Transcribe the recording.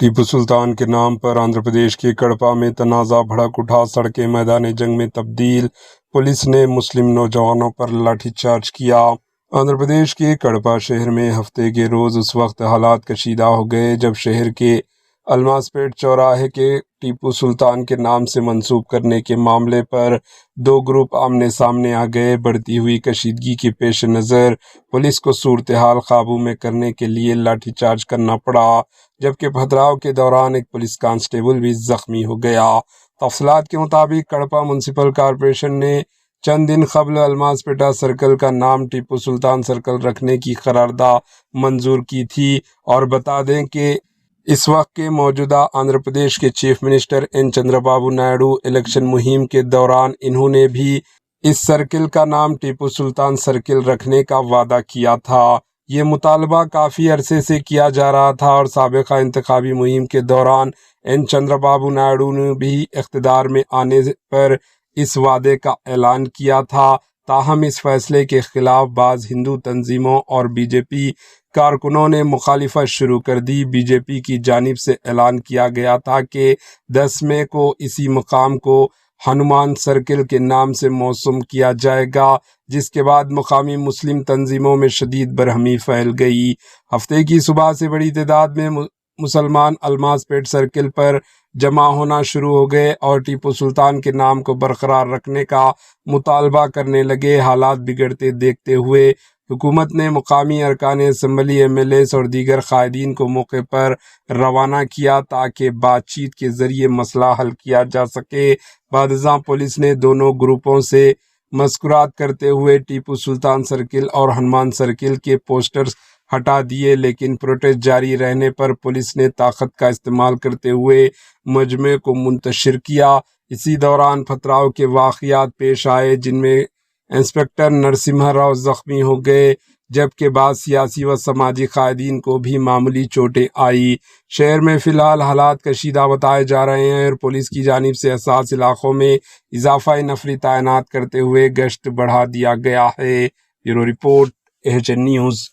टीपू सुल्तान के नाम पर आंध्र प्रदेश के कड़पा में तनाज़ा भड़क उठा, सड़कें मैदान जंग में तब्दील, पुलिस ने मुस्लिम नौजवानों पर लाठीचार्ज किया। आंध्र प्रदेश के कड़पा शहर में हफ्ते के रोज़ उस वक्त हालात कशीदा हो गए जब शहर के अलमासपेट चौराहे के टीपू सुल्तान के नाम से मंसूब करने के मामले पर दो ग्रुप आमने सामने आ गए। बढ़ती हुई कशीदगी के पेश नज़र पुलिस को सूरत हाल काबू में करने के लिए लाठीचार्ज करना पड़ा, जबकि पथराव के दौरान एक पुलिस कांस्टेबल भी जख्मी हो गया। तफसीलात के मुताबिक कड़पा म्यूनसिपल कॉरपोरेशन ने चंद दिन कबल अलमासपेटा सर्कल का नाम टीपू सुल्तान सर्कल रखने की करारदाद मंजूर की थी। और बता दें कि इस वक्त के मौजूदा आंध्र प्रदेश के chief minister N Chandrababu Naidu election मुहिम के दौरान इन्होंने भी इस सर्किल का नाम टीपू सुल्तान सर्किल रखने का वादा किया था। ये मुतालबा काफ़ी अरसे से किया जा रहा था और साबिका इंतखाबी मुहिम के दौरान एन चंद्रबाबू नायडू ने भी इख्तिदार में आने पर इस वादे का ऐलान किया था। ताहम इस फैसले के खिलाफ बाज़ हिंदू तंजीमों और बीजेपी कारकुनों ने मुखालिफत शुरू कर दी। बीजेपी की जानिब से ऐलान किया गया था कि 10 मई को इसी मकाम को हनुमान सर्किल के नाम से मौसूम किया जाएगा, जिसके बाद मुकामी मुस्लिम तंजीमों में शदीद बरहमी फैल गई। हफ्ते की सुबह से बड़ी तादाद में मुसलमान अलमासपेट सर्किल पर जमा होना शुरू हो गए और टीपू सुल्तान के नाम को बरकरार रखने का मुतालबा करने लगे। हालात बिगड़ते देखते हुए हुकूमत ने मुकामी अरकान असम्बली, MLAs और दीगर कायदीन को मौके पर रवाना किया ताकि बातचीत के ज़रिए मसला हल किया जा सके। बादशाह पुलिस ने दोनों ग्रुपों से मज़कुरात करते हुए टीपू सुल्तान सर्किल और हनुमान सर्किल के पोस्टर्स हटा दिए, लेकिन प्रोटेस्ट जारी रहने पर पुलिस ने ताकत का इस्तेमाल करते हुए मजमे को मुंतशिर किया। इसी दौरान पथराव के वाक़यात पेश आए जिनमें इंस्पेक्टर नरसिम्हा राव जख्मी हो गए, जबकि बाद सियासी व समाजी कायदीन को भी मामूली चोटें आई। शहर में फ़िलहाल हालात कशीदा बताए जा रहे हैं और पुलिस की जानिब से हसास इलाकों में इजाफाई नफरी तैनात करते हुए गश्त बढ़ा दिया गया है। Bureau report, AHN news.